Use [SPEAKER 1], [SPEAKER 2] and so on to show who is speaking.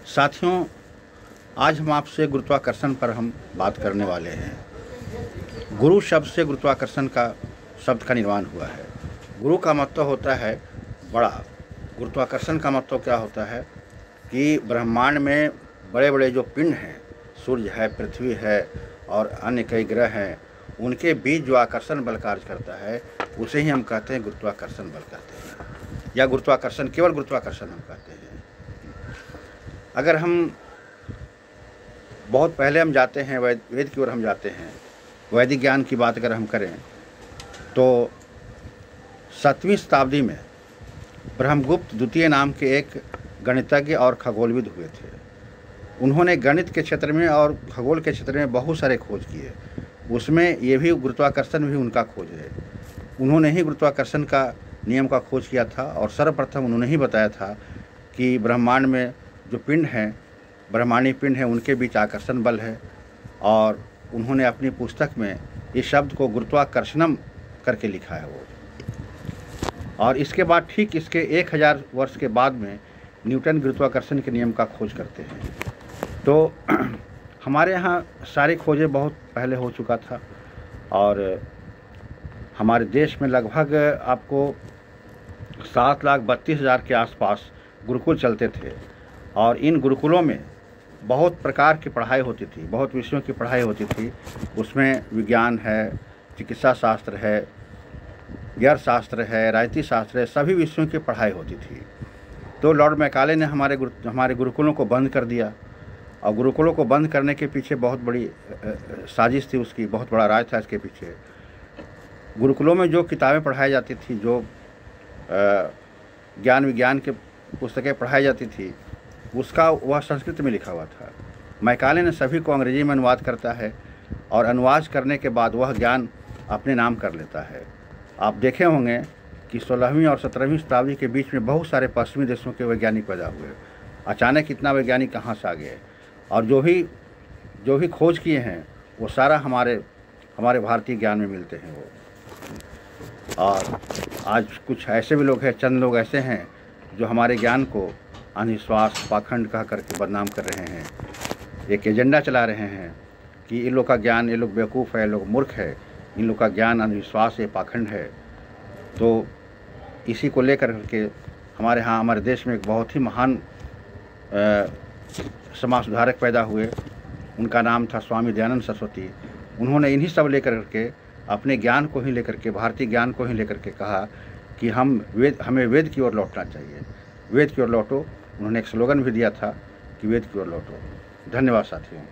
[SPEAKER 1] साथियों, आज हम आपसे गुरुत्वाकर्षण पर हम बात करने वाले हैं। गुरु शब्द से गुरुत्वाकर्षण का शब्द का निर्माण हुआ है। गुरु का मतलब होता है बड़ा। गुरुत्वाकर्षण का मतलब क्या होता है कि ब्रह्मांड में बड़े बड़े जो पिंड हैं, सूर्य है, पृथ्वी है और अन्य कई ग्रह हैं, उनके बीच जो आकर्षण बल कार्य करता है उसे ही हम कहते हैं गुरुत्वाकर्षण बल कहते हैं, या गुरुत्वाकर्षण, केवल गुरुत्वाकर्षण हम कहते हैं। अगर हम बहुत पहले हम जाते हैं, वेद की ओर हम जाते हैं, वैदिक ज्ञान की बात अगर हम करें तो 7वीं शताब्दी में ब्रह्मगुप्त द्वितीय नाम के एक गणितज्ञ और खगोलविद हुए थे। उन्होंने गणित के क्षेत्र में और खगोल के क्षेत्र में बहुत सारे खोज किए। उसमें ये भी गुरुत्वाकर्षण भी उनका खोज है। उन्होंने ही गुरुत्वाकर्षण का नियम का खोज किया था और सर्वप्रथम उन्होंने ही बताया था कि ब्रह्मांड में जो पिंड हैं, ब्रह्मांडीय पिंड हैं, उनके बीच आकर्षण बल है। और उन्होंने अपनी पुस्तक में इस शब्द को गुरुत्वाकर्षणम करके लिखा है वो। और इसके बाद ठीक इसके 1000 वर्ष के बाद में न्यूटन गुरुत्वाकर्षण के नियम का खोज करते हैं। तो हमारे यहाँ सारी खोजें बहुत पहले हो चुका था और हमारे देश में लगभग आपको 7,32,000 के आसपास गुरुकुल चलते थे। और इन गुरुकुलों में बहुत प्रकार की पढ़ाई होती थी, बहुत विषयों की पढ़ाई होती थी। उसमें विज्ञान है, चिकित्सा शास्त्र है, ज्ञर शास्त्र है, राजनीति शास्त्र है, सभी विषयों की पढ़ाई होती थी। तो लॉर्ड मैकाले ने हमारे गुरुकुलों को बंद कर दिया। और गुरुकुलों को बंद करने के पीछे बहुत बड़ी साजिश थी उसकी, बहुत बड़ा राज था इसके पीछे। गुरुकुलों में जो किताबें पढ़ाई जाती थी, जो ज्ञान विज्ञान के पुस्तकें पढ़ाई जाती थी, उसका वह संस्कृत में लिखा हुआ था। मैकाले ने सभी को अंग्रेजी में अनुवाद करता है और अनुवाद करने के बाद वह ज्ञान अपने नाम कर लेता है। आप देखे होंगे कि 16वीं और 17वीं शताब्दी के बीच में बहुत सारे पश्चिमी देशों के वैज्ञानिक पैदा हुए। अचानक इतना वैज्ञानिक कहाँ से आ गए? और जो भी खोज किए हैं वो सारा हमारे भारतीय ज्ञान में मिलते हैं वो। और आज कुछ ऐसे भी लोग हैं, चंद लोग ऐसे हैं जो हमारे ज्ञान को अंधविश्वास, पाखंड कह करके बदनाम कर रहे हैं। एक एजेंडा चला रहे हैं कि इन लोग का ज्ञान, ये लोग बेवकूफ़ है, ये लोग मूर्ख है, इन लोग का ज्ञान अंधविश्वास है, पाखंड है। तो इसी को लेकर के हमारे यहाँ, हमारे देश में एक बहुत ही महान समाज सुधारक पैदा हुए। उनका नाम था स्वामी दयानंद सरस्वती। उन्होंने इन्हीं सब लेकर के, अपने ज्ञान को ही लेकर के, भारतीय ज्ञान को ही लेकर के कहा कि हमें वेद की ओर लौटना चाहिए। वेद की ओर लौटो। उन्होंने एक स्लोगन भी दिया था कि वेद की ओर लौटो। धन्यवाद साथियों।